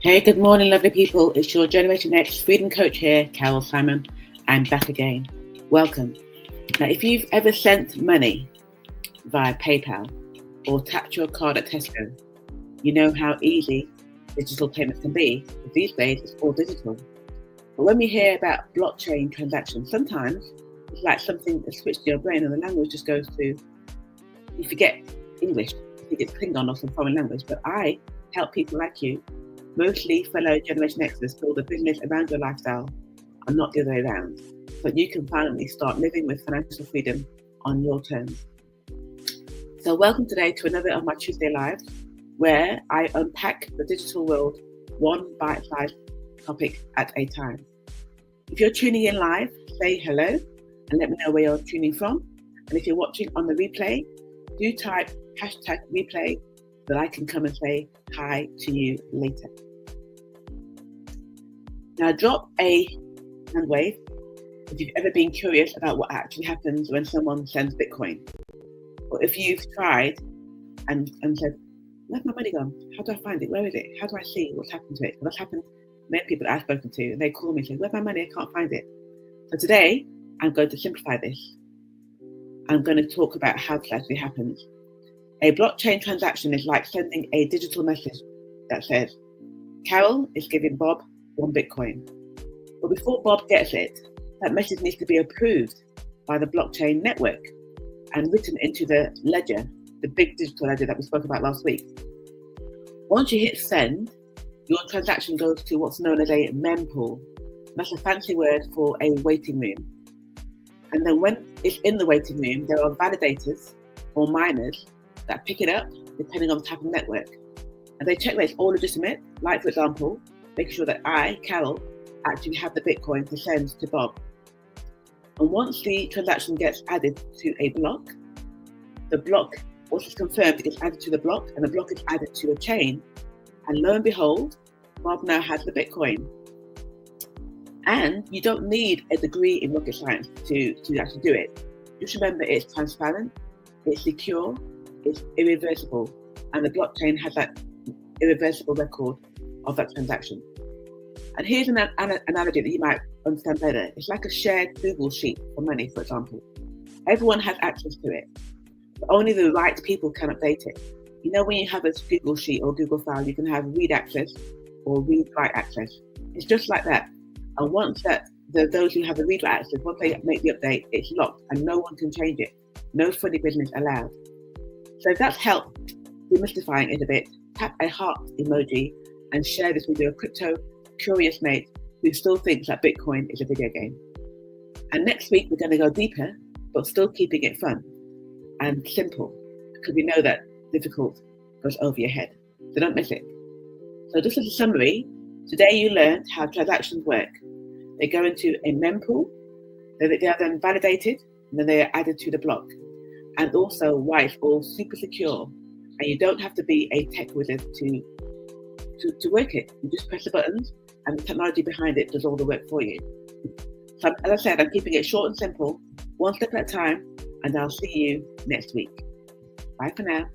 Hey, good morning, lovely people. It's your Generation X Freedom Coach here, Carol Simon. I'm back again. Welcome. Now, if you've ever sent money via PayPal or tapped your card at Tesco, you know how easy digital payments can be. These days, it's all digital. But when we hear about blockchain transactions, sometimes it's like something that switched to your brain and the language just goes to, you forget English. You think it's Klingon or some foreign language. But I help people like you, mostly fellow Generation Xers, build a business around your lifestyle and not the other way around, so you can finally start living with financial freedom on your terms. So welcome today to another of my Tuesday Lives, where I unpack the digital world one bite-sized topic at a time. If you're tuning in live, say hello and let me know where you're tuning from. And if you're watching on the replay, do type #replay so that I can come and say hi to you later. Now drop a hand wave if you've ever been curious about what actually happens when someone sends Bitcoin. Or if you've tried and said, where's my money gone? How do I find it? Where is it? How do I see what's happened to it? That's happened to many people that I've spoken to, and they call me and say, where's my money? I can't find it. So today, I'm going to simplify this. I'm going to talk about how this actually happens. A blockchain transaction is like sending a digital message that says, Carol is giving Bob 1 Bitcoin. But before Bob gets it, that message needs to be approved by the blockchain network and written into the ledger, the big digital ledger that we spoke about last week. Once you hit send, your transaction goes to what's known as a mempool. That's a fancy word for a waiting room. And then when it's in the waiting room, there are validators or miners that pick it up depending on the type of network. And they check that it's all legitimate, like for example, making sure that I, Carol, actually have the Bitcoin to send to Bob. And once the transaction gets added to a block, the block, once it's confirmed, it gets added to the block, and the block is added to a chain. And lo and behold, Bob now has the Bitcoin. And you don't need a degree in rocket science to actually do it. Just remember, it's transparent, it's secure, it's irreversible, and the blockchain has that irreversible record of that transaction. And here's an analogy that you might understand better. It's like a shared Google sheet for money, for example. Everyone has access to it, but only the right people can update it. You know, when you have a Google sheet or Google file, you can have read access or read-write access. It's just like that. And once that those who have the read-write access, once they make the update, it's locked and no one can change it. No funny business allowed. So if that's helped demystifying it a bit, tap a heart emoji and share this with your crypto curious mate who still thinks that Bitcoin is a video game. And next week, we're going to go deeper, but still keeping it fun and simple, because we know that difficult goes over your head. So don't miss it. So just as a summary, today you learned how transactions work. They go into a mempool, they are then validated, and then they are added to the block. And also why it's all super secure. And you don't have to be a tech wizard to work it. You just press the buttons and the technology behind it does all the work for you. So as I said, I'm keeping it short and simple, one step at a time, and I'll see you next week. Bye for now.